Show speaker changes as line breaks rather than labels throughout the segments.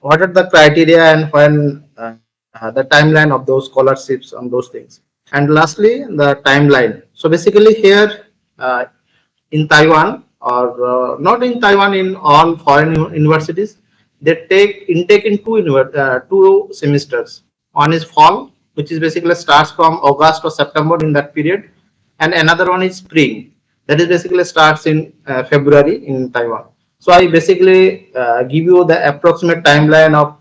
what are the criteria and when the timeline of those scholarships and those things. And lastly, the timeline. So basically here uh, in Taiwan or not in Taiwan, in all foreign universities, they take intake in two semesters. One is fall, which is basically starts from August or September in that period, and another one is spring, that is basically starts in February in Taiwan. So I basically give you the approximate timeline of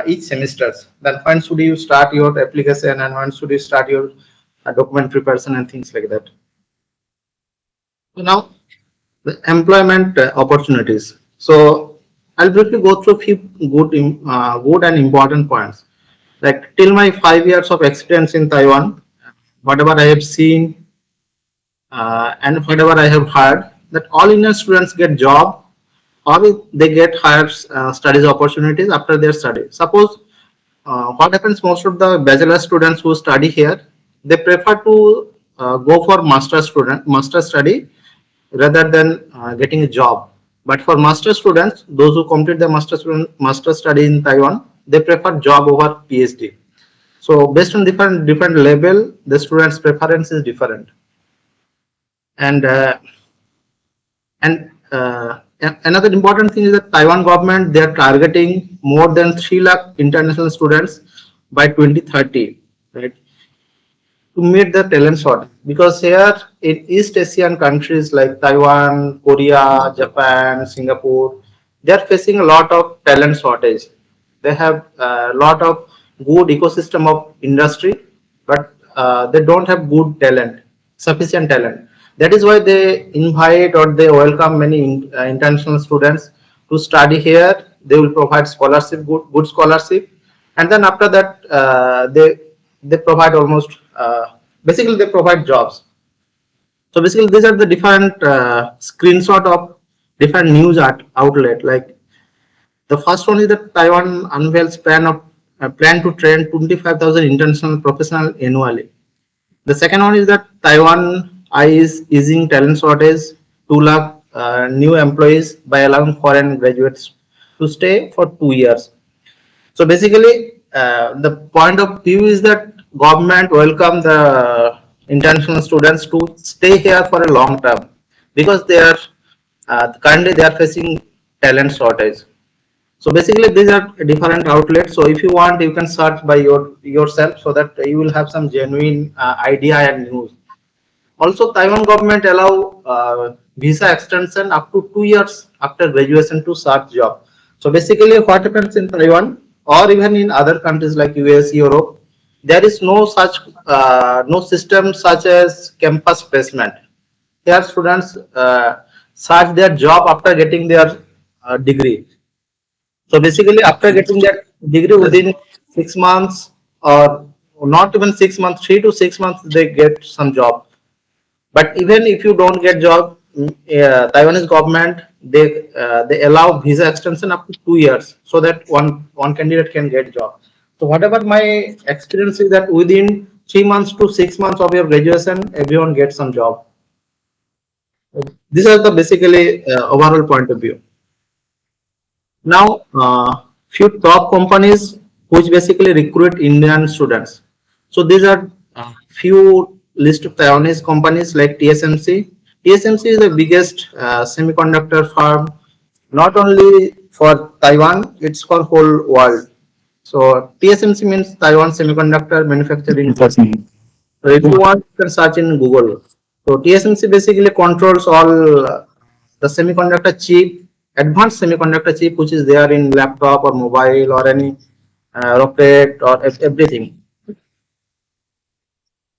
each semesters. Then when should you start your application and when should you start your document preparation and things like that. So now the employment opportunities. So I'll briefly go through a few good and important points. Like till my 5 years of experience in Taiwan, whatever I have seen and whatever I have heard, that all Indian students get job or they get higher studies opportunities after their study. Suppose what happens, most of the bachelor students who study here, they prefer to go for master study rather than getting a job. But for master students, those who complete the master study in Taiwan, they prefer job over PhD. So based on different level, the students' preference is different. And another important thing is that Taiwan government, they are targeting more than 3 lakh international students by 2030, right? To meet the talent shortage, because here in East Asian countries like Taiwan, Korea, Japan, Singapore, they are facing a lot of talent shortage. They have a lot of good ecosystem of industry, but they don't have good talent, sufficient talent. That is why they invite or they welcome many international students to study here. They will provide scholarship, good scholarship, and then after that they provide almost basically they provide jobs. So basically these are the different screenshot of different news outlet. Like the first one is that Taiwan unveils plan to train 25,000 international professionals annually. The second one is that Taiwan is easing talent shortage, 2 lakh new employees by allowing foreign graduates to stay for 2 years. So basically, the point of view is that government welcome the international students to stay here for a long term, because they are currently they are facing talent shortage. So basically, these are different outlets. So if you want, you can search by yourself so that you will have some genuine idea and news. Also, Taiwan government allow visa extension up to 2 years after graduation to search job. So basically, what happens in Taiwan or even in other countries like US, Europe, there is no system such as campus placement. Here, students search their job after getting their degree. So basically, after getting that degree within 6 months or not even 6 months, 3 to 6 months, they get some job. But even if you don't get job, Taiwanese government, they allow visa extension up to 2 years so that one candidate can get job. So whatever my experience is that within 3 months to 6 months of your graduation, everyone gets some job. These are the basically overall point of view. Now, few top companies which basically recruit Indian students. So these are few list of Taiwanese companies like TSMC. TSMC is the biggest semiconductor firm, not only for Taiwan, it's for whole world. So TSMC means Taiwan Semiconductor Manufacturing Company. So if you want, you can search in Google. So TSMC basically controls all the semiconductor chip, advanced semiconductor chip, which is there in laptop or mobile or any rocket or everything.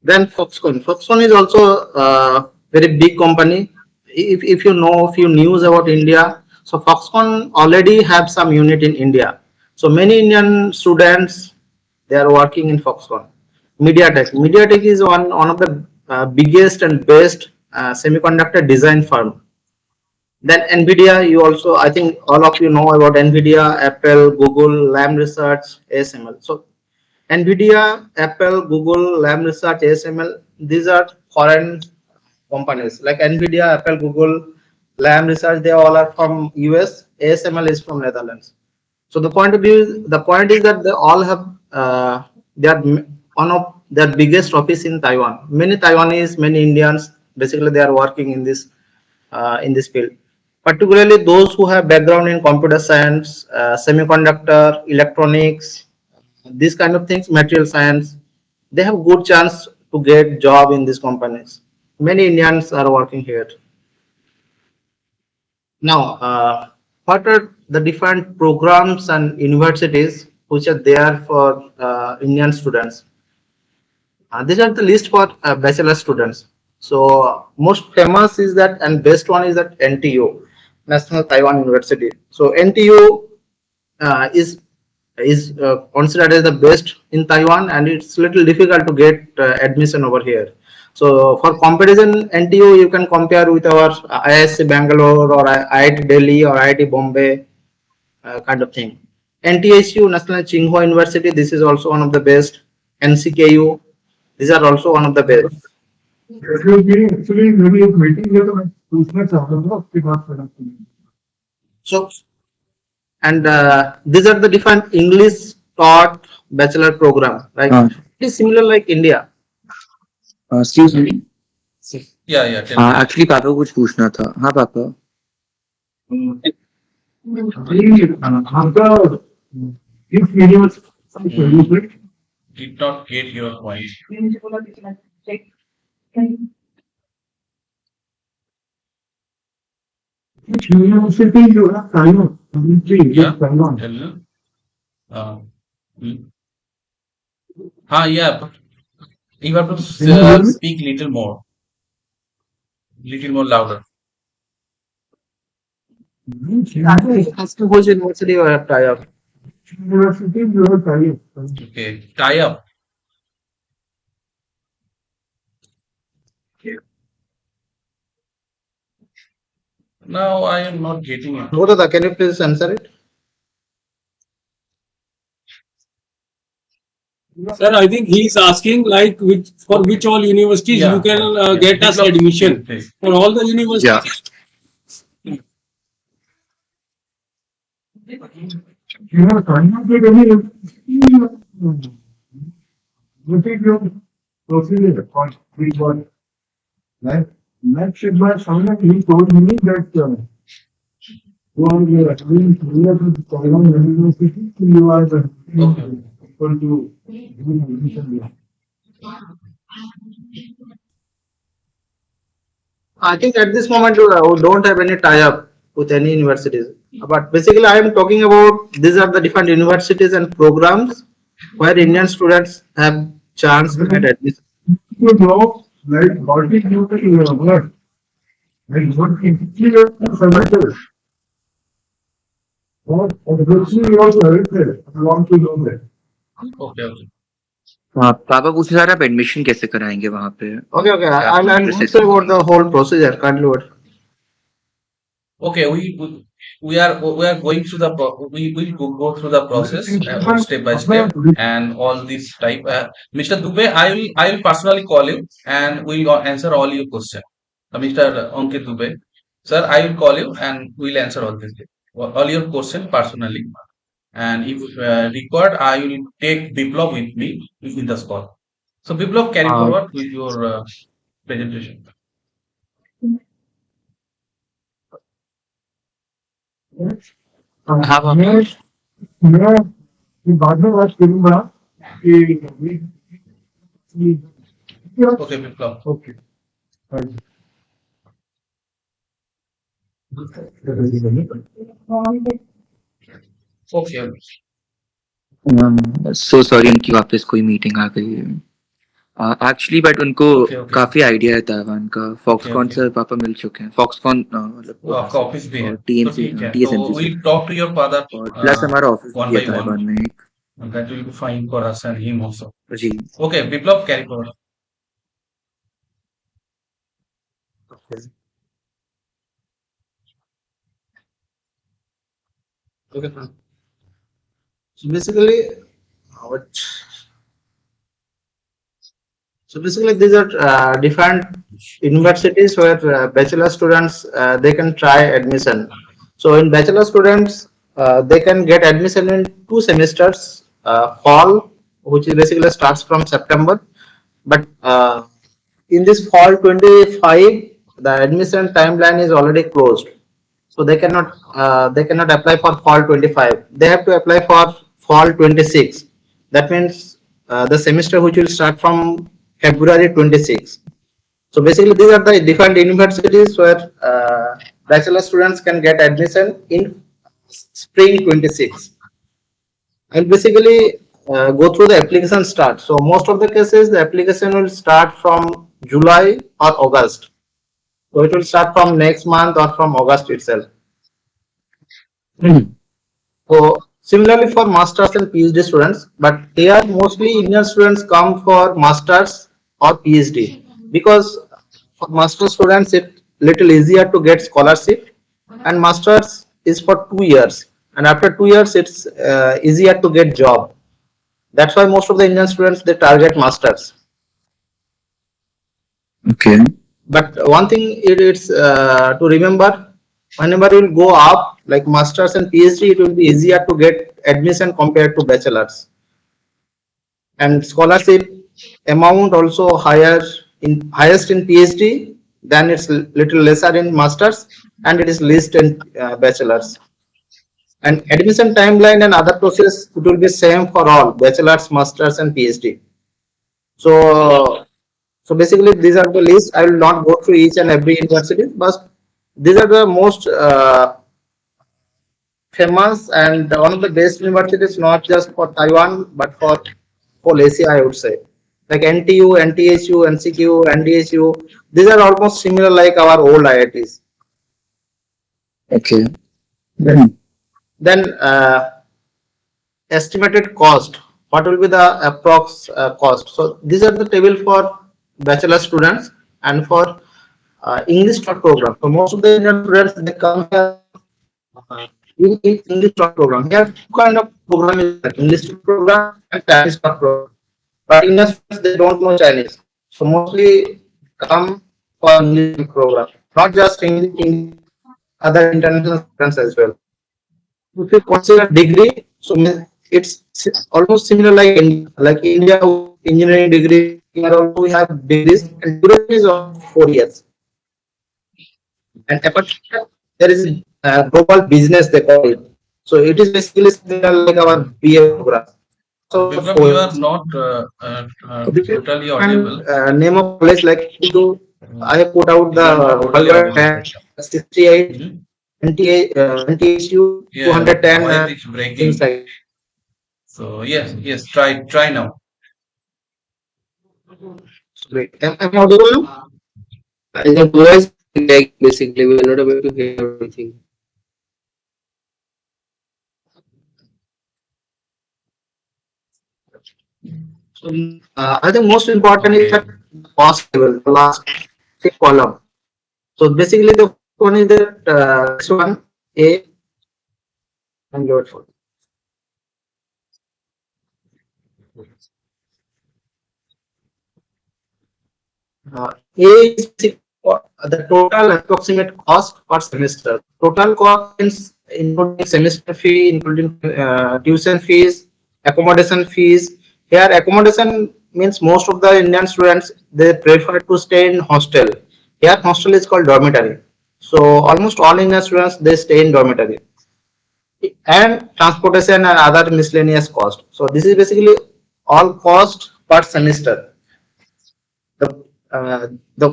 Then Foxconn. Foxconn is also a very big company. If you know a few news about India, so Foxconn already have some unit in India. So many Indian students, they are working in Foxconn. MediaTek. MediaTek is one of the biggest and best semiconductor design firm. Then NVIDIA, you also, I think all of you know about NVIDIA, Apple, Google, Lam Research, ASML. So NVIDIA, Apple, Google, Lam Research, ASML, these are foreign companies. Like NVIDIA, Apple, Google, Lam Research, they all are from US. ASML is from Netherlands. So the point is that they all have they are one of their biggest office in Taiwan. Many Taiwanese, many Indians, basically they are working in this field. Particularly those who have background in computer science, semiconductor, electronics, these kind of things, material science, they have good chance to get job in these companies. Many Indians are working here. Now, what are the different programs and universities which are there for Indian students? These are the list for bachelor students. So most famous is that and best one is that NTU, National Taiwan University. So NTU is considered as the best in Taiwan, and it's little difficult to get admission over here. So for comparison, NTU you can compare with our ISC Bangalore or IIT Delhi or IIT Bombay kind of thing. NTSU, National Tsinghua University, this is also one of the best. NCKU, these are also one of the best.
Actually मेरी एक meeting है तो मैं पूछना चाहता था आपके बात करना
So, and these are the different English taught bachelor program, right? It is similar like India.
Excuse me.
Yeah, yeah. Tell me.
Actually, पापा को कुछ पूछना था. हाँ पापा.
आपका इस university
Did not get your point.
University जो है Taiwan
Yeah.
Taiwan
Tell me. Hmm. Yeah. But you have to speak little more louder.
Ask me which university you have tie up.
University जो है Taiwan
Okay. Tie up. Now I am not getting it.
Gurudada, can you please answer it?
Sir, I think he is asking like for which all universities
Yeah,
you can
yeah.
get us
Develop-
admission.
Please.
For all the universities.
Taiwan के कभी मुझे जो procedure कौन like next is my son he told me that you are doing career with Taiwan University you are equal to giving admission there.
I think at this moment we don't have any tie up with any universities. But basically, I am talking about these are the different universities and programs where Indian students have chance to get admission.
You know, like what is your word? Like what is semester? Or obviously you also selected along to know that.
Okay, okay.
हाँ पापा पूछ रहे आप admission कैसे कराएंगे वहाँ पे.
Okay, I'll say about the whole procedure. Kindly word.
Okay, we are going through we will go through the process step by step and all this type. Mr. Dubey, I will personally call you and we will answer all your questions. Mr. Ankit Dubey, sir, I will call you and we will answer all your questions personally. And if required, I will take Biplov with me in the call. So Biplov, carry forward with your presentation.
हाँ पापा.
मैं बाद में बात करूंगा कि
Okay, Biplov.
Okay
Okay.
So sorry उनकी वापस कोई मीटिंग आ गई है. एक्चुअली बट उनको
Okay.
काफी आइडिया है ताइवान का. Foxconn
Okay.
से पापा मिल चुके हैं. फॉक्सकॉन मतलब
आपका ऑफिस भी है तो
टीएमसी
ठीक है तो
TSMC
we'll talk to your father
और प्लस हमारा ऑफिस
one
भी है
by one.
ताइवान में एक.
That will be fine for us and him also.
जी.
Okay, Biplov, carry forward.
Okay, fine. So basically, what? So basically, these are different universities where bachelor students they can try admission. So in bachelor students, they can get admission in 2 semesters, fall, which is basically starts from September. But in this fall 25, the admission timeline is already closed. So they cannot apply for fall 25. They have to apply for fall 26. That means the semester which will start from February 26. So basically, these are the different universities where bachelor students can get admission in spring 26. I'll basically go through the application start. So most of the cases, the application will start from July or August. So it will start from next month or from August itself. So similarly for masters and PhD students, but here mostly Indian students come for masters or PhD because for master students it little easier to get scholarship, and masters is for 2 years, and after 2 years it's easier to get job. That's why most of the Indian students they target masters.
Okay.
But one thing it's to remember, whenever you will go up like masters and PhD, it will be easier to get admission compared to bachelors. And scholarship amount also higher in highest in PhD, then it's little lesser in masters, and it is least in bachelors. And admission timeline and other process it will be same for all bachelors, masters, and PhD. So basically these are the list. I will not go through each and every university, but these are the most famous and one of the best universities, not just for Taiwan but for whole Asia, I would say. Like NTU, NTHU, NCQ, NDHU, these are almost similar like our old IITs.
Okay.
Then estimated cost. What will be the approx cost? So these are the table for bachelor students and for English talk program. So most of the Indian students they come here in English talk program. Here two kind of program is there, English talk program and Chinese talk program. But Indian students they don't know Chinese, so mostly come for English talk program. Not just English, other international students as well. If you consider degree, so it's almost similar like India engineering degree. Here also we have degrees, and duration is of 4 years. And apart from that, there is global business they call it. So it is basically similar like our BA program. So
Vikram, you are
4 years.
not totally audible.
And name of college like to I have put out
You
the
are not totally
World
audible,
10
Vikram.
68
Mhm.
NTHU
Yeah,
210
voice
and
is breaking.
things like.
So yes, try now.
Great. Am I audible now?
The voice like basically we are not able to hear everything.
So I think most important is that
Okay.
cost level, the last column. So basically the one is that this one A and load for. A is the total approximate cost per semester. Total cost means including semester fee, including tuition fees, accommodation fees. Here, accommodation means most of the Indian students they prefer to stay in hostel. Here, hostel is called dormitory. So almost all Indian students they stay in dormitory, and transportation and other miscellaneous cost. So this is basically all cost per semester. The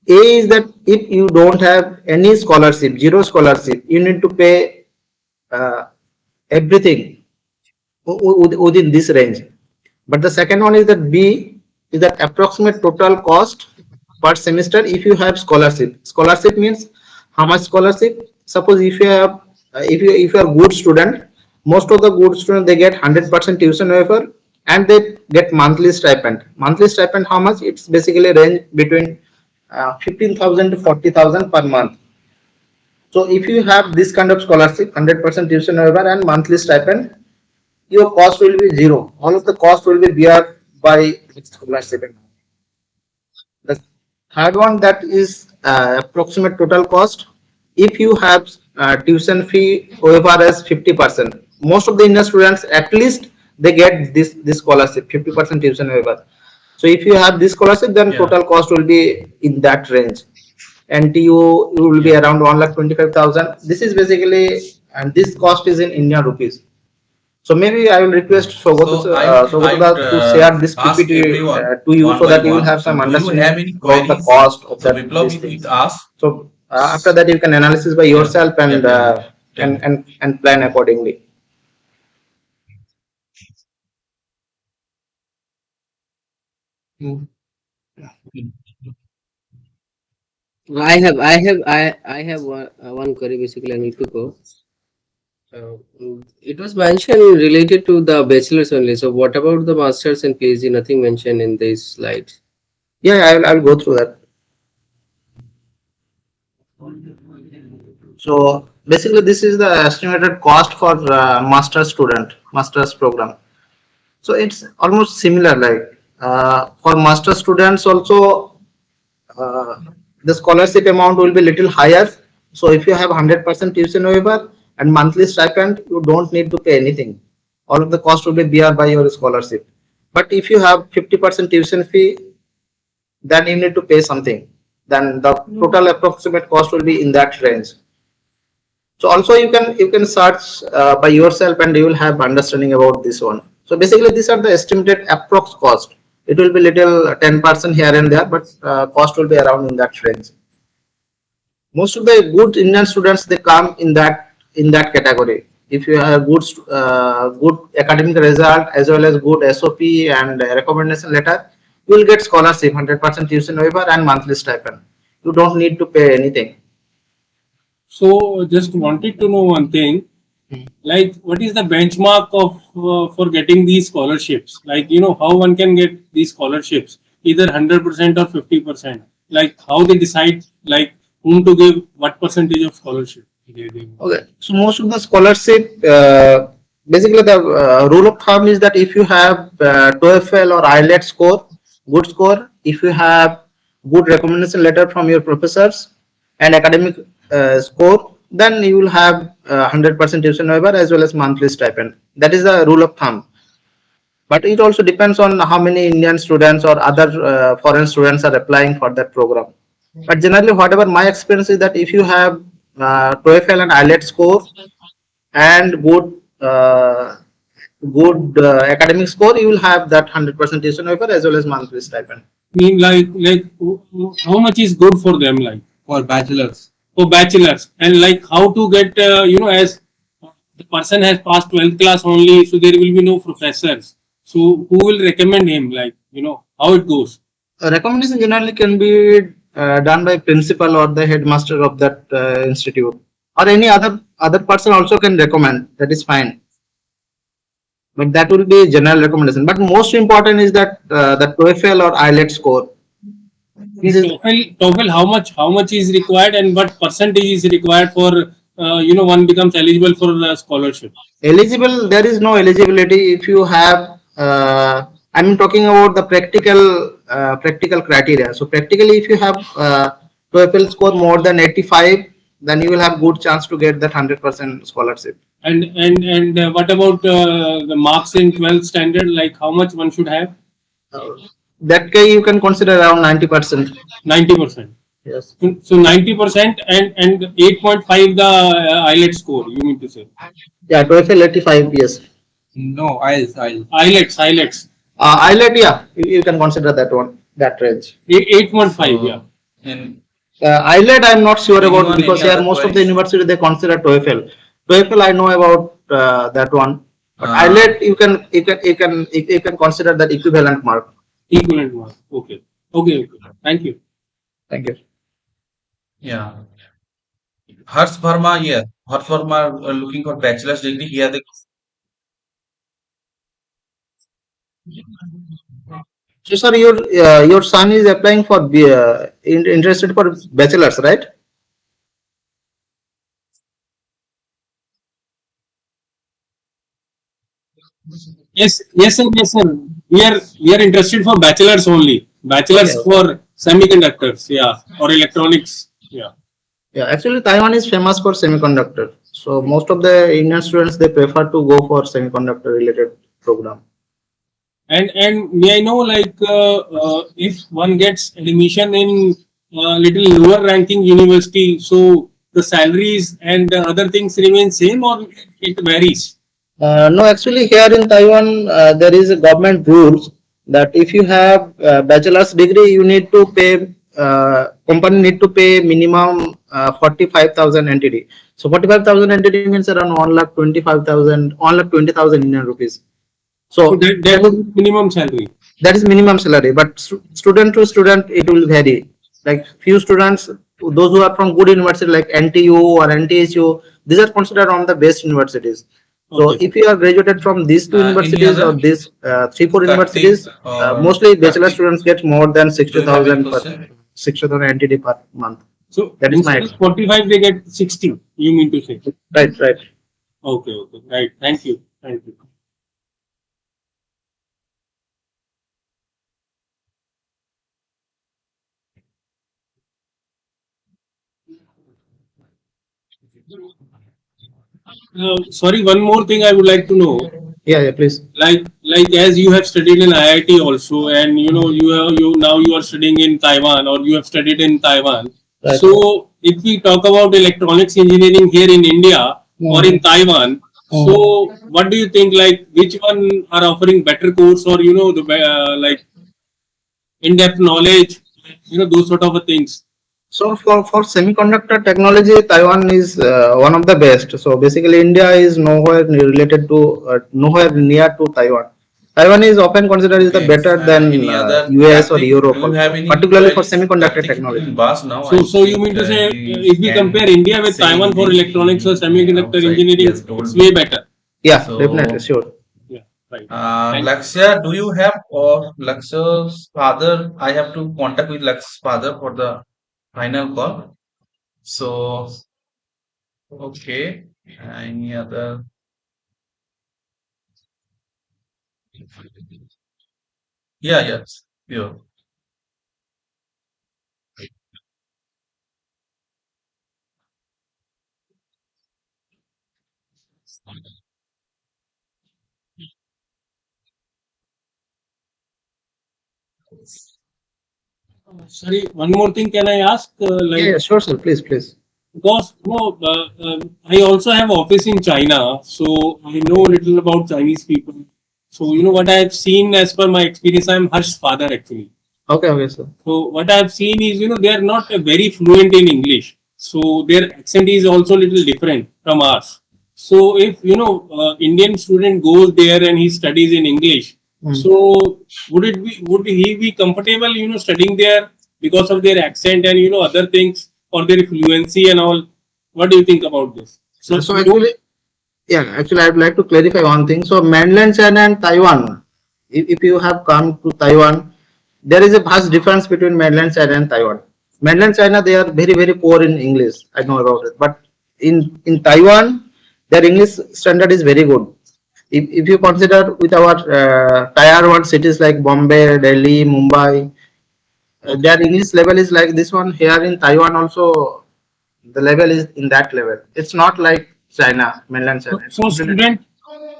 A is that if you don't have any scholarship, zero scholarship, you need to pay uh, everything within this range. But the second one is that B is that approximate total cost per semester if you have scholarship. Scholarship means how much scholarship. Suppose if you have if you are good student, most of the good students they get 100% tuition waiver and they get monthly stipend. Monthly stipend how much? It's basically range between 15,000 to 40,000 per month. So if you have this kind of scholarship, 100% tuition waiver and monthly stipend, your cost will be zero. All of the cost will be bear by scholarship. The third one that is approximate total cost. If you have tuition fee waiver as 50%. Most of the Indian students, at least they get this scholarship, 50% tuition waiver. So if you have this scholarship, then
Yeah.
total cost will be in that range. NTU will be
Yeah.
around 1,25,000. This is basically, and this cost is in Indian rupees. So maybe I will request
So I would
Sogota to share this
ask
PPT
everyone
to you
one
so
by
that you will
one.
have
So
some
do you have
understanding
any
about the
queries?
cost of
So
that
Biplav,
these
you
things.
ask.
So after that you can analysis by
Yeah.
yourself
Yeah.
and
Please tell me.
plan accordingly. Mm.
I have one query basically I need to go. It was mentioned related to the bachelor's only. So what about the masters and PhD? Nothing mentioned in these slides.
Yeah, I will go through that. So basically, this is the estimated cost for master's program. So it's almost similar. Like for master students also, uh, the scholarship amount will be little higher. So if you have 100% tuition waiver and monthly stipend, you don't need to pay anything. All of the cost will be bear by your scholarship. But if you have 50% tuition fee, then you need to pay something. Then the total approximate cost will be in that range. So also you can search by yourself and you will have understanding about this one. So basically these are the estimated approx cost. It will be little 10% here and there, but cost will be around in that range. Most of the good Indian students they come in that category. If you have good academic result as well as good SOP and recommendation letter, you will get scholarship, 100% tuition waiver and monthly stipend. You don't need to pay anything.
So just wanted to know one thing, like what is the benchmark of for getting these scholarships? Like how one can get these scholarships, either 100% or 50%. Like how they decide like whom to give what percentage of scholarship.
Okay, so most of the scholarship, basically the rule of thumb is that if you have TOEFL or IELTS score, good score, if you have good recommendation letter from your professors and academic score, then you will have 100% tuition waiver as well as monthly stipend. That is the rule of thumb. But it also depends on how many Indian students or other foreign students are applying for that program. But generally, whatever my experience is that if you have TOEFL and IELTS score and good academic score, you will have that 100% tuition waiver as well as monthly stipend.
Mean like how much is good for them, like
For bachelors.
for bachelors, and like how to get as the person has passed 12th class only, so there will be no professors, so who will recommend him, like how it goes.
A recommendation generally can be done by principal or the headmaster of that institute, or any other person also can recommend. That is fine. But that will be general recommendation. But most important is that the TOEFL or IELTS score. This is
TOEFL, how much is required and what percentage is required for one becomes eligible for the scholarship.
eligible. There is no eligibility if you have. I'm talking about the practical criteria. So practically, if you have TOEFL score more than 85, then you will have good chance to get that 100% scholarship.
And what about the marks in 12th standard, like how much one should have?
That case you can consider around 90%.
90%.
Yes.
So 90% and 8.5 the IELTS score, you mean to say?
Yeah, TOEFL 85. Yes.
No, I'll.
IELTS.
IELTS, yeah, you can consider that one, that range.
8.5, yeah.
In
IELTS, I'm not sure about
anyone,
because
any
here
other
most of the
queries?
university they consider TOEFL. TOEFL I know about that one, but IELTS you can consider that equivalent mark.
Equivalent mark. Okay. Okay. Thank you.
Thank you.
Yeah. Harsh Verma, yeah. Harsh Verma looking for bachelor's degree. Here the
So sir, your son is applying for interested for bachelor's, right?
Yes, sir. We are interested for bachelors only.
Okay.
Bachelors for semiconductors, yeah, or electronics, yeah.
Yeah, actually Taiwan is famous for semiconductor. So most of the Indian students they prefer to go for semiconductor related program.
And may I know, like, if one gets admission in little lower ranking university, so the salaries and the other things remain same, or it varies?
No, actually here in Taiwan there is a government rules that if you have bachelor's degree, you need to pay company need to pay minimum 45,000 NTD. So 45,000 NTD means around 1,25,000, 1,20,000 Indian rupees.
So
So
that
that
is
is
minimum salary.
that is minimum salary, but student to student it will vary. Like few students, those who are from good university like NTU or NTSU, these are considered on the best universities. So
Okay.
if you are graduated from these two
Any
universities or
other?
these three four
Kartik
universities,
or
mostly bachelor
Kartik,
students get more than
do you have any
60,000 per
question?
60,000 NTD per month.
So
That is my
instead of 45, they get 60. You mean to say?
right, right.
Okay. Okay. Right. Thank you. Thank you. Sorry, one more thing I would like to know.
Yeah, yeah, please.
Like as you have studied in IIT also, and you now you are studying in Taiwan, or you have studied in Taiwan.
Right.
So if we talk about electronics engineering here in India or in Taiwan, so what do you think? Like which one are offering better course, or the like in-depth knowledge, those sort of things.
So for semiconductor technology, Taiwan is one of the best. So basically, India is nowhere near to Taiwan. Taiwan is often considered as the
Okay.
better than
Any other?
US or
Kartik,
Europe
do you have
also,
any
particularly for
queries?
semiconductor
Kartik, you
technology.
can pass now.
So
I
so you
think
mean to say,
he
if we compare
can
India with
say
Taiwan for
anything
electronics or semiconductor
outside. He
engineering,
has
it's
told
way
me.
better.
Yeah, definitely,
So,
sure.
Yeah, right. And
Lakshya, do you have or Lakshya's father? I have to contact with Lakshya's father for the final call. So, okay. Any other? Yeah, yes. Yeah.
sorry, one more thing, can I ask?
Yeah,
Like,
yeah, sure, sir. Please, please.
because I also have office in China, so I know a little about Chinese people. So what I have seen as per my experience, I'm Harsh's father actually.
Okay, okay, sir.
So what I've seen is, they are not very fluent in English. So their accent is also a little different from ours. So if Indian student goes there and he studies in English, so would he be comfortable, studying there because of their accent and other things, or their fluency and all? What do you think about this? So
So
you don't.
actually, yeah, actually, I'd like to clarify one thing. So mainland China and Taiwan, if you have come to Taiwan, there is a vast difference between mainland China and Taiwan. Mainland China, they are very, very poor in English. I know about it. But in Taiwan, their English standard is very good. If you consider with our tier one cities like Bombay, Delhi, Mumbai,
Okay.
their English level is like this one. Here in Taiwan also, the level is in that level. It's not like China, mainland China.
So,
It's
so
completely
student,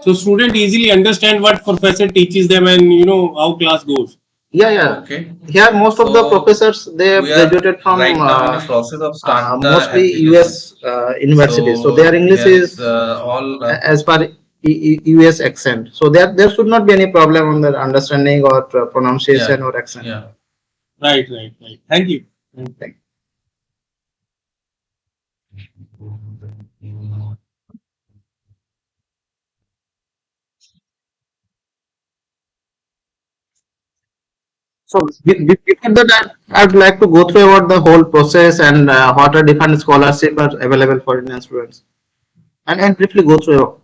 so student easily understand what professor teaches them, and how class goes.
yeah, yeah.
Okay.
Here, most of the
So
professors they have
we are
graduated from
right now in a process of start the
mostly
application.
US universities. So their
So
English
there is
is
all
as per US accent. So there should not be any problem on the understanding or
yeah,
pronunciation or accent.
yeah.
Right, right, right. Thank you.
Thank- So before that, I'd like to go through about the whole process and what are different scholarships are available for Indian students, and briefly go through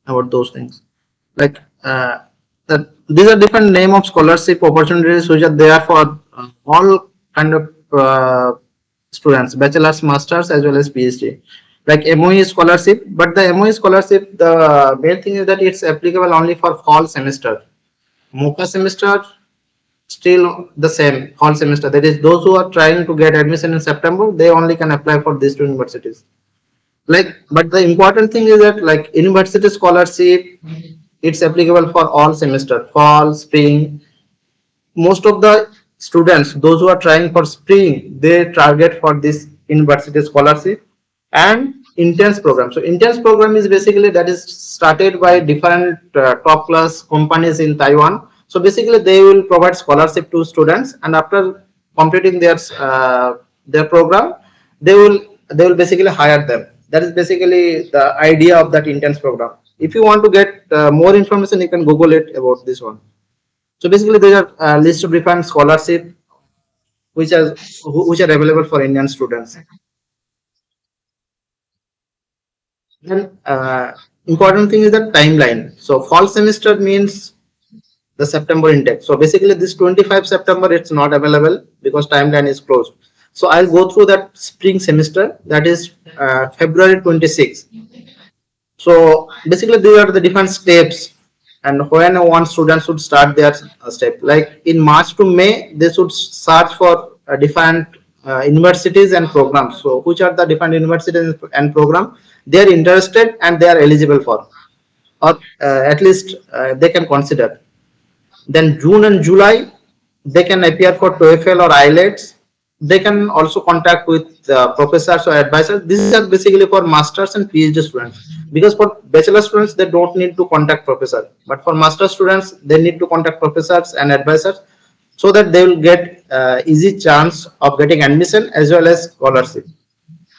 about those things. Like these are different name of scholarship opportunities which are there for all kind of students, bachelor's, masters, as well as PhD. Like MOE scholarship, but the MOE scholarship, the main thing is that it's applicable only for fall semester. MOCA semester, still the same all semester. That is, those who are trying to get admission in September, they only can apply for these two universities. Like, but the important thing is that like university scholarship, it's applicable for all semester, fall, spring. Most of the students, those who are trying for spring, they target for this university scholarship and intense program. So intense program is basically that is started by different top class companies in Taiwan. So basically they will provide scholarship to students, and after completing their program, they will basically hire them. That is basically the idea of that intense program. If you want to get more information, you can Google it about this one. So basically, there are a list of different scholarship which are available for Indian students. Then important thing is the timeline. So fall semester means the September intake. So basically, this 25 September it's not available because timeline is closed. So I'll go through that spring semester, that is February 26. So basically, these are the different steps, and when one student should start their step. Like in March to May, they should search for different universities and programs. So which are the different universities and program they are interested and they are eligible for, or at least they can consider. Then June and July, they can appear for TOEFL or IELTS. They can also contact with professors or advisors. These are basically for masters and PhD students. Because for bachelor students, they don't need to contact professor. But for master students, they need to contact professors and advisors so that they will get easy chance of getting admission as well as scholarship.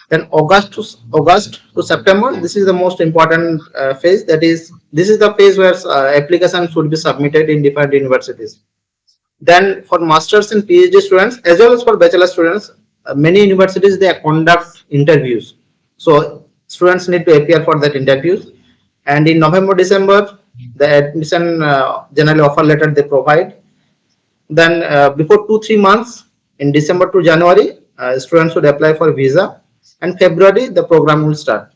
Then August to September, this is the most important phase. That is, this is the phase where applications should be submitted in different universities. Then for masters and PhD students as well as for bachelor students, many universities they conduct interviews. So students need to appear for that interviews, and in November December the admission generally offer letter they provide. Then before 2 3 months, in December to January, students should apply for visa, and February the program will start.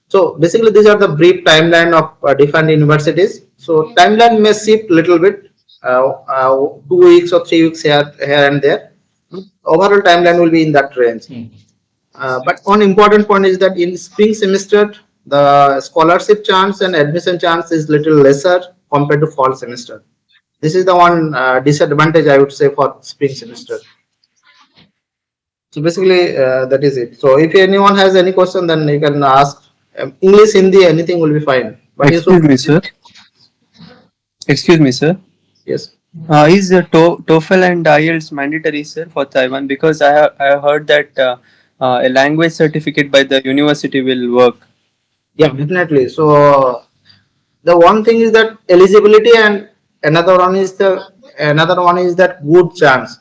So basically, these are the brief timeline of different universities. So timeline may shift little bit, 2 weeks or 3 weeks here and there. Overall timeline will be in that range. But one important point is that in spring semester, the scholarship chance and admission chance is little lesser compared to fall semester. This is the one disadvantage I would say for spring semester. So basically, that is it. So if anyone has any question, then you can ask. English, Hindi, anything will be fine. But you
Excuse
should,
me, sir. Excuse me, sir.
yes.
Is TOEFL and IELTS mandatory, sir, for Taiwan? Because I have heard that a language certificate by the university will work.
Yeah, definitely. So the one thing is that eligibility, and another one is that good chance.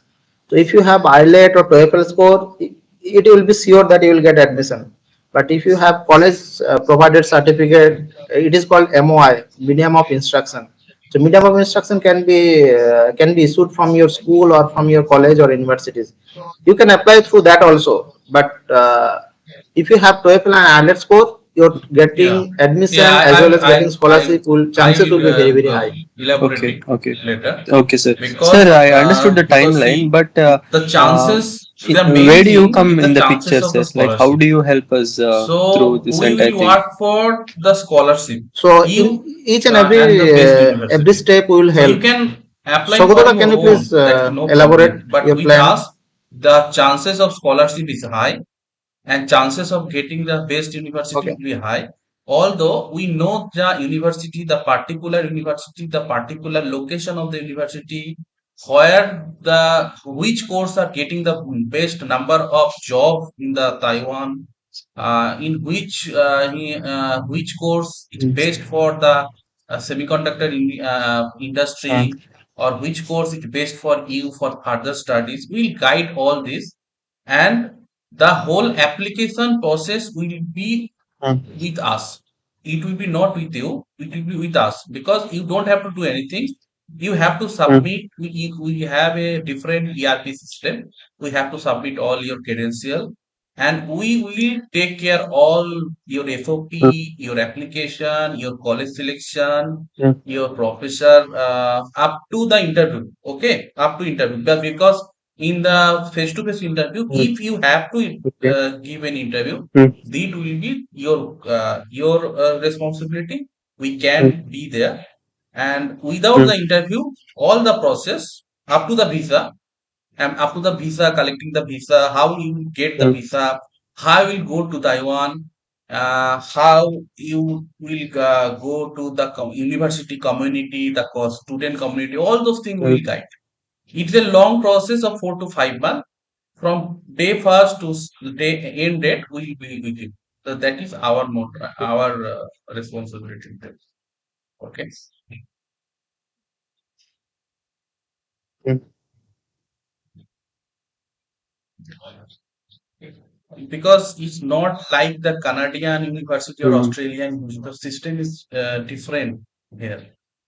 So if you have IELTS or TOEFL score, it will be sure that you will get admission. But if you have college provided certificate, it is called MOI, medium of instruction. So medium of instruction can be issued from your school or from your college or universities. You can apply through that also. But if you have TOEFL and IELTS score, you're
Yeah,
getting
yeah.
admission as well as getting
I'll
scholarship will
I
chances will
will
be very very high.
elaborate
Okay,
it
okay,
later
okay, sir.
because
Sir, I understood the
because
timeline,
see
but
the chances. The
where
main
do you
thing is
come
the
in the
chances
picture,
of the
sir? Like, how
scholarship.
do you help us through
So
this
we
entire
will
thing?
work for the scholarship.
So in
You
each and
and the best
every
university.
step we will
So you
help.
can apply for
Sagodara,
your
can you
own.
please
That is no
elaborate
problem. But
your
with
plan?
us, the chances of scholarship is high and chances of getting the best university
Okay.
will be high. Although we know the university, the particular location of the university, where the which course are getting the best number of job in the Taiwan, in which course is best for the semiconductor
Uh,
industry, or which course is best for you for further studies. We'll guide all this, and the whole application process will be
uh,
with us. It will be not with you, it will be with us, because you don't have to do anything. You have to
uh,
submit. We have a different ERP system. We have to submit all your credential, and we will take care all your FOP, your application, your college selection, your professor, up to the interview. Okay, up to interview. But because in the face-to-face interview, if you have to give an interview, that will be your responsibility. We can be there, and without the interview, all the process up to the visa, and up to the visa, collecting the visa, how you will get the visa, how you will go to Taiwan, how you will go to the university community, the student community, all those things we will guide. It's a long process of 4 to 5 months. From day first to day end date, we will be with you. So that is our motto, our responsibility. Okay. Because it's not like the Canadian university or Australian university. The system is different here.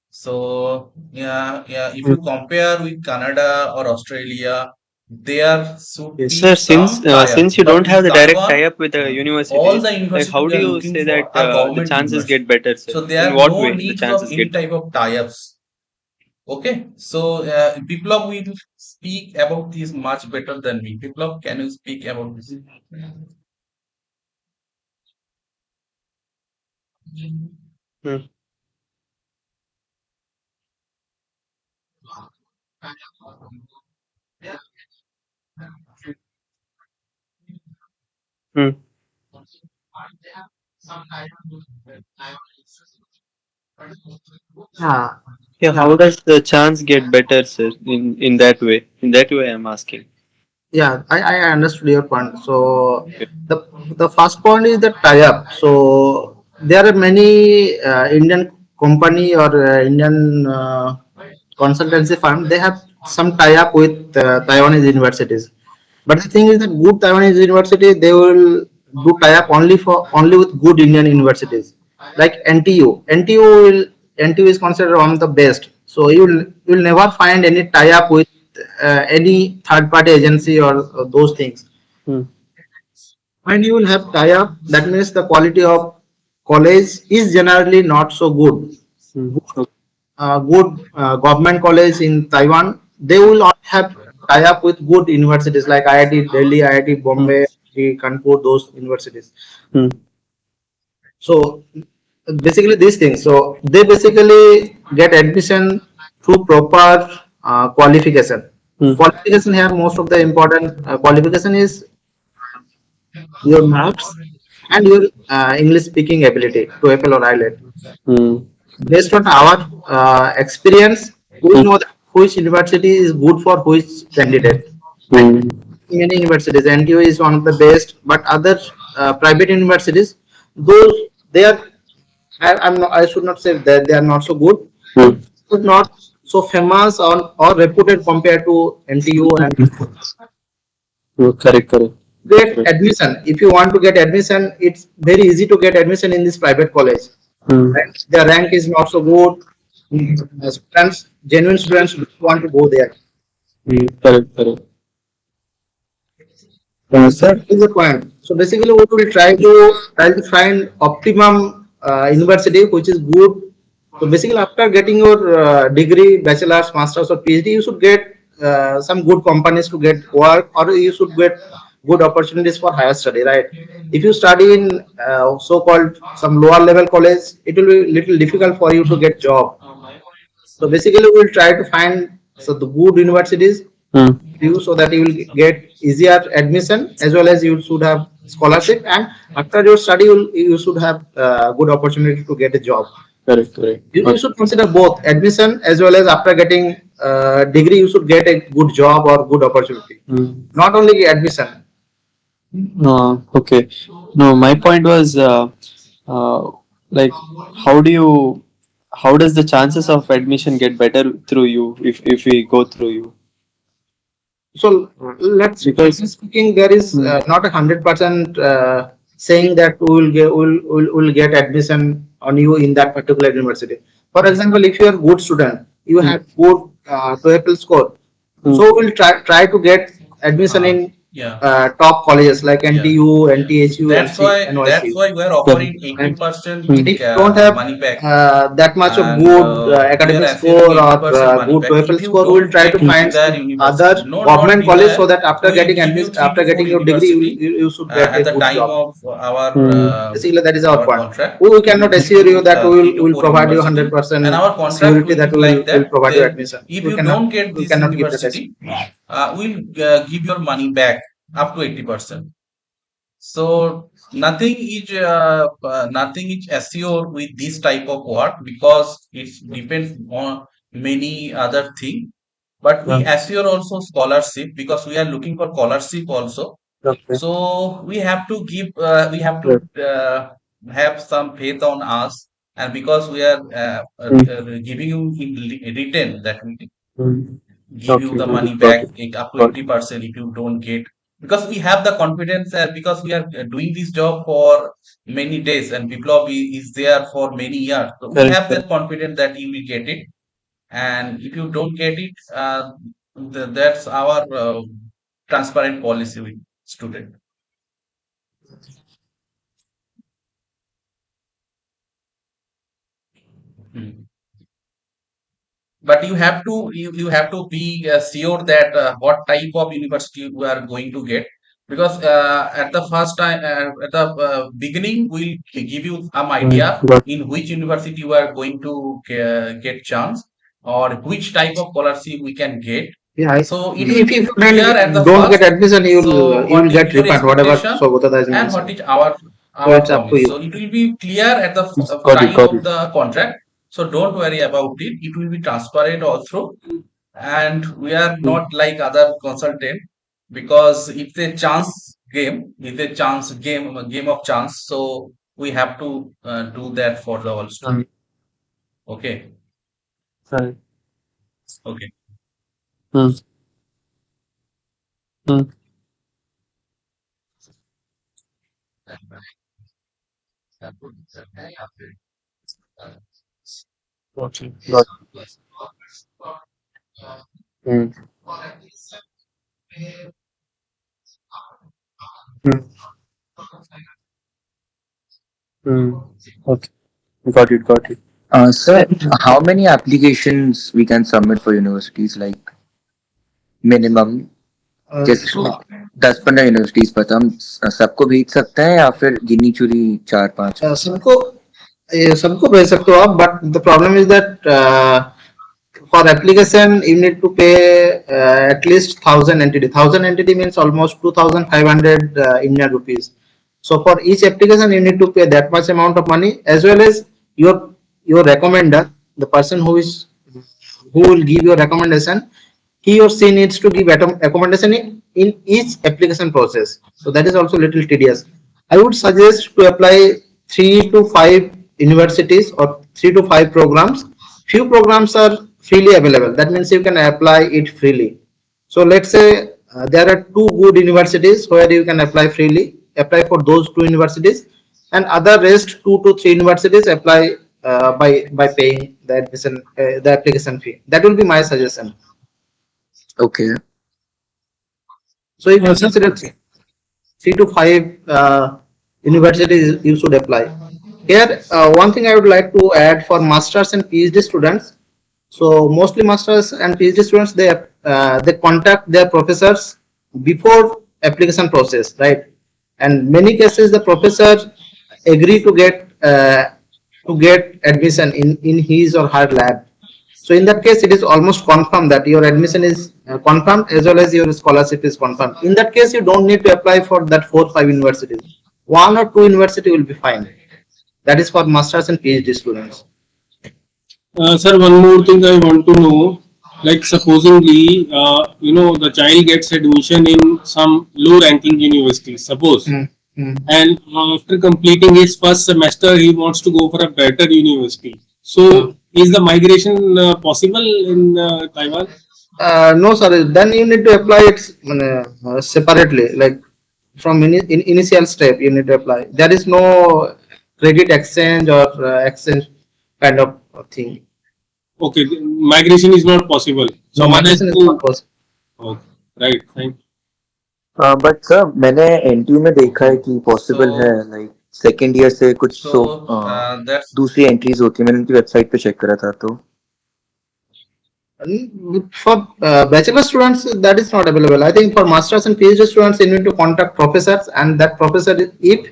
So yeah. If you compare with Canada or Australia, there should
Yes,
be
sir. Since
some tie-up.
since you
But
don't have
in
the direct
Taiwan,
tie-up with the
all
universities,
the
like
university
how
we
do
are
you
looking
say
for
that
are
the
government
chances
university.
get better, sir?
So there
In
are
what
no
way the
needs of
chances
any
get better?
type of tie-ups. Okay, so Biplab will speak about this much better than me. Biplab, can you speak about this?
Hmm. Hmm.
Yeah,
Yeah,
yeah,
how does the chance get better, sir? In that way, I'm asking.
yeah. I understood your point. So
Okay.
the the first point is the tie-up. So there are many Indian company or Indian consultancy firm. They have some tie-up with Taiwanese universities. But the thing is that good Taiwanese university they will do tie-up only with good Indian universities like NTU. NTU is considered one of the best. So you'll never find any tie-up with any third-party agency or those things.
Hmm.
When you will have tie-up, that means the quality of college is generally not so good.
Hmm. Okay.
Good government college in Taiwan, they will all have tie up with good universities like IIT Delhi, IIT
Hmm.
Bombay, IIT Kanpur, those universities.
Hmm.
So basically these things. So they basically get admission through proper qualification.
Hmm.
Qualification here, most of the important qualification is your marks and your English speaking ability to FL or IELTS.
Hmm.
Based on our experience, we know that which university is good for which candidate. Like
Hmm.
many universities, NTU is one of the best, but other private universities, those they are. I'm not, I should not say that they are not so good,
Hmm.
but not so famous or reputed compared to NTU and
Hmm. Correct. Correct.
get
Correct.
admission. If you want to get admission, it's very easy to get admission in this private college.
Hmm.
Right? The rank is not so good. Students, genuine students don't want to go there.
Hmm. Correct. Correct.
So that is the point. So basically, we will try to find optimum university which is good. So basically, after getting your degree, bachelor's, master's, or PhD, you should get some good companies to get work, or you should get good opportunities for higher study. Right? If you study in so-called some lower level college, it will be little difficult for you to get job. So basically, we'll try to find so the good universities
Hmm.
you so that you will get easier admission as well as you should have scholarship and after your study you should have good opportunity to get a job.
Correct. Correct.
You
Okay.
should consider both admission as well as after getting degree you should get a good job or good opportunity,
Hmm.
not only admission.
Okay. No, my point was uh, like how do you how does the chances of admission get better through you if we go through you?
So let's
Because
frankly speaking, there is not 100% saying that we will get admission on you in that particular university. For example, if you are a good student, you
Hmm.
have good TOEFL score,
Hmm.
so we'll try to get admission in
Yeah.
top colleges like
Yeah.
NTU, NTHU,
That's why
NYCU.
we are offering 80%
And if you don't have
money back,
that much of
and
good
we are
academic
assuring
score or
80% money
good
back.
TOEFL
If you
score, we will
don't
try
get
to find
desired university,
other
no, not
government college so
desire,
that after
we'll
getting
give you
admission,
3
after
to 4
getting your degree,
university
you should get
at
a
the
good
time
job.
of
Basically, that is our
our
point.
contract.
We
We
cannot
will give
assure you
you
that
3
we
to
will
4
provide you
university, and
100%
our contract
surety
will
that
be like
will
that.
provide you
Then,
admission.
if
We
you
cannot
don't get
we
this
cannot give that as
university, we'll give your money back up to 80%. So nothing is assured with this type of work because it depends on many other things. But we assure also scholarship because we are looking for scholarship also. So we have to have some faith on us, and because we are giving you in return that we give you the money back up to 80% if you don't get, because we have the confidence, because we are doing this job for many days and Biplov is there for many years, so we have that confidence that you will get it. And if you don't get it, that's our transparent policy with student. Hmm. But you have to be sure that what type of university you are going to get, because at the first time at the beginning we'll give you some idea in which university you are going to get chance, or which type of scholarship we can get.
Yeah,
So it will
if
be
you
clear at the
don't get
first.
admission,
So
you will
what is
get
your
refund whatever
expectation
Swagata has
and what
mentioned.
is
So
our
it's up to
promise?
you.
So it will be clear at the time of the contract. So don't worry about it. It will be transparent also, and we are not like other consultant, because it's a chance game. It's a chance game, a game of chance. So we have to do that for the all student. Okay. Okay.
Sir, how many applications we can submit for universities? Like minimum, जैसे
So
10-15 universities पता हम सबको भेज सकते हैं या फिर गिनी चुनी 4-5?
सबको सबको भेज सकते हो आप, but the problem is that for application you need to pay at least 1000 NTD. 1000 NTD means almost 2500 Indian rupees. So for each application you need to pay that much amount of money, as well as your your recommender, the person who will give your recommendation, he or she needs to give accommodation in each application process. So that is also little tedious. I would suggest to apply 3 to 5 universities or 3 to 5 programs. Few programs are freely available. That means you can apply it freely. So let's say there are 2 good universities where you can apply freely. Apply for those 2 universities, and other rest 2 to 3 universities apply by paying the application fee. That will be my suggestion.
Okay.
So if you consider 3 to 5 universities, you should apply. Here, one thing I would like to add for masters and PhD students. So mostly masters and PhD students, they contact their professors before application process, right? And many cases the professor agree to get admission in his or her lab. So in that case, it is almost confirmed that your admission is confirmed, as well as your scholarship is confirmed. In that case, you don't need to apply for that 4 or 5 universities. 1 or 2 university will be fine. That is for masters and PhD students.
Sir, one more thing I want to know. Like supposingly, the child gets admission in some low-ranking university, suppose,
Mm, mm.
and after completing his first semester, he wants to go for a better university. So, is the migration possible in Taiwan?
No, sir. Then you need to apply it separately, like from initial step. You need to apply. There is no credit exchange or exchange kind of thing.
Okay, migration is not possible. So
No,
one has
migration is not
to.
possible.
Okay, right. Thank you.
But sir मैंने NTU में देखा है कि possible है
So
like second year से कुछ सो
that's
दूसरी entries होती है मैंने उनकी वेबसाइट पे चेक करा था तो
For bachelor students, that is not available. I think for masters and PhD students, you need to contact professors, and that professor, if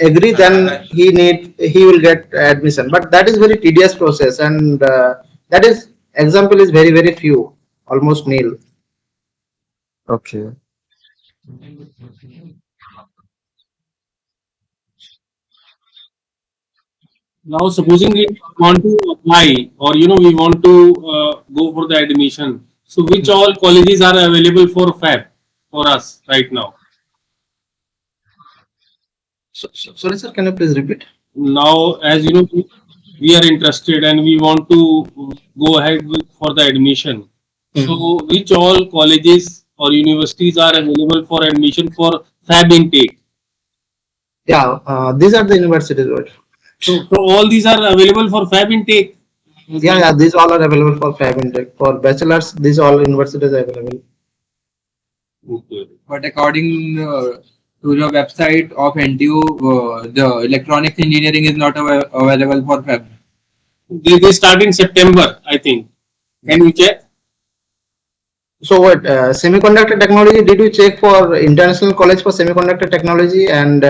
agree, then
I
he will get admission. But that is very tedious process, and that is example is very few, almost nil.
Okay
Now, supposing we want to apply, or we want to go for the admission. So, which all colleges are available for FAB for us right now?
Sorry, sir, can you please repeat?
Now, as you know, we are interested and we want to go ahead for the admission. So, which all colleges or universities are available for admission for FAB intake?
Yeah, these are the universities, right?
So all these are available for FAB intake.
Yeah, these all are available for FAB intake. For bachelors, these all universities are available.
Okay.
But according to the website of NTU, the electronics engineering is not available for Feb.
They start in September, I think. Can you check?
So what semiconductor technology? Did you check for international college for semiconductor technology? And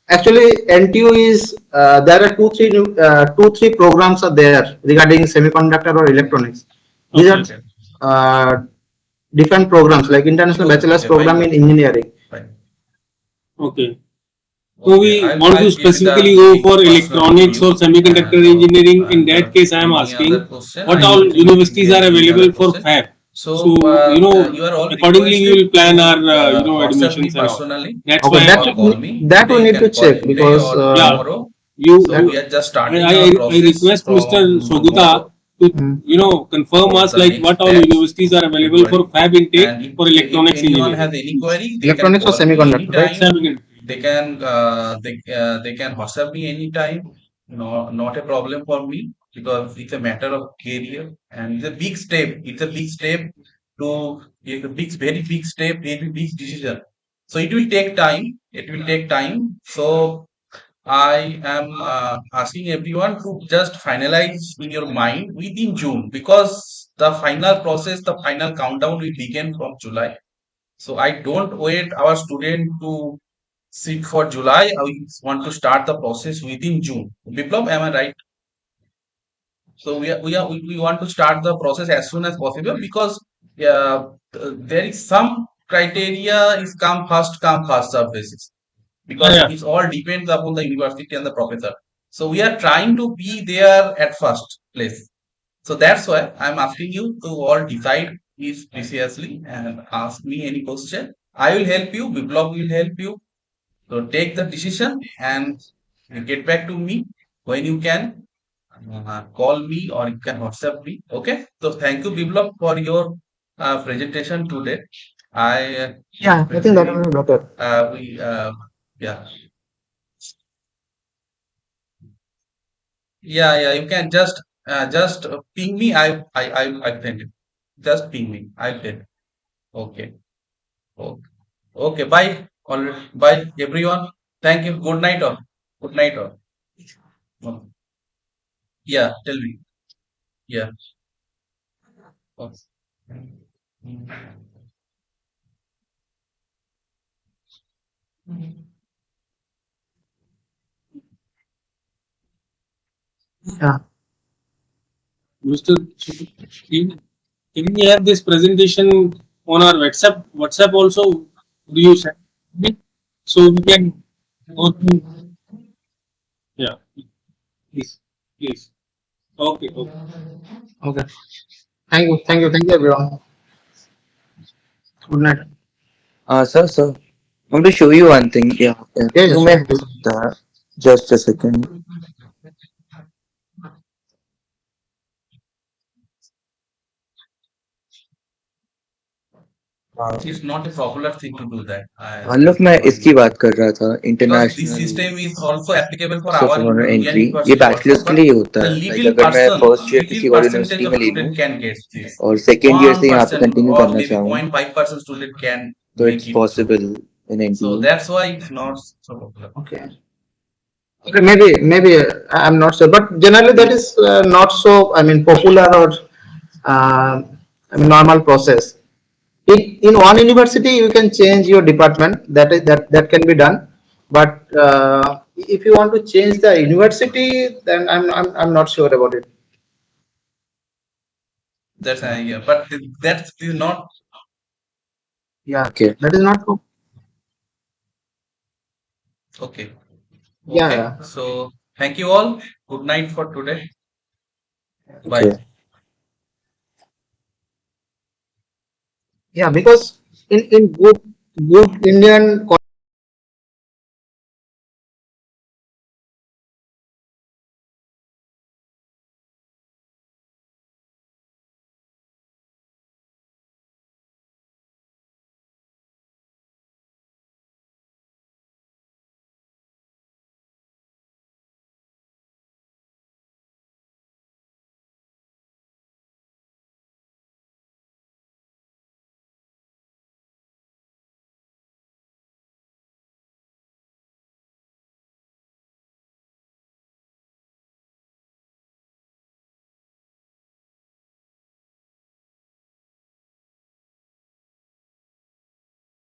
actually, NTU is there are two three programs are there regarding semiconductor or electronics. These
Okay.
are different programs like international bachelor's program in engineering.
fine.
Okay. So we
I'll
want to
give
specifically
the
go
link
for
personally to
electronics
you.
or semiconductor
And,
engineering. In
and
that case, I am
any
asking
other question,
what
I
all
will
universities are
get any other
available for
question.
FAB.
So
So
you are all
accordingly we will
requested
plan
to
our
WhatsApp me
admissions and all.
personally
That's
Okay,
why I'm
or call me.
that we
Today you
need to
can call
check
today
because
or
yeah.
tomorrow.
You,
So we are just starting
I,
our
I
process
request Mr.
from
Soguta
tomorrow
to
mm,
confirm
for
us
the
like
next
what all
batch
universities are available
February.
for FAB intake
And
for
if
electronics
anyone has
engineering.
any query, they can
electronics or
call me
semiconductor, right?
anytime. They can WhatsApp me anytime. No, not a problem for me because it's a matter of career and it's a big step. It's a big step to it's a big, very big step, very big decision. So it will take time. It will take time. So I am asking everyone to just finalize in your mind within June because the final process, the final countdown will begin from July. So I don't wait our student to sit for July. I want to start the process within June. Biplab, am I right? So we want to start the process as soon as possible because there is some criteria is come first serve basis because
Yeah.
it all depends upon the university and the professor. So we are trying to be there at first place. So that's why I'm asking you to all decide this preciously and ask me any question. I will help you. Biplab will help you. So take the decision and get back to me when you can. Call me or you can WhatsApp me. Okay. So thank you, Biplab, for your presentation today. I
Yeah, I think that will be better.
we yeah. Yeah, you can just ping me. I'll send it. Just ping me. I'll send. Okay. Okay. Okay. Bye. All right. Bye, everyone. Thank you. Good night all. Good night all. Okay. Yeah. Tell me. Yeah. Okay.
Yeah.
Mr. Can we have this presentation on our WhatsApp also? Do you send me so we can go through? Yeah, please, please. Okay, okay.
Okay. Thank you, everyone. Good night.
sir I want to show you one thing yeah
Yeah,
you
yes.
may hold that just a second
It's not a popular thing to do that.
मतलब
Just
मैं
for
इसकी
you.
बात कर रहा था
Because this
international
system is also applicable for our
सोफोमोनर
Indian
entry ये
university also,
bachelors के
but
लिए ही होता
the
है लाइक अगर मैं फर्स्ट ईयर किसी
little
और
percentage
यूनिवर्सिटी
of
में ले लूँ
student can get this.
और सेकेंड ईयर से यहाँ पे
1%
कंटिन्यू
or
करना
maybe
चाहूँ
0.5% student can
So
make
it's
it so.
possible in
So
NTU.
that's why it's not so popular.
Okay. Okay, maybe I'm not sure, but generally that is not so. I mean, popular or I mean normal process. In one university you can change your department. That can be done. But if you want to change the university, then I'm not sure about it.
That's an idea, but that's not
Yeah,
Okay.
that is not.
okay.
Yeah,
Okay,
yeah.
so thank you all. Good night for today. Bye.
Okay.
Yeah, because in good Indian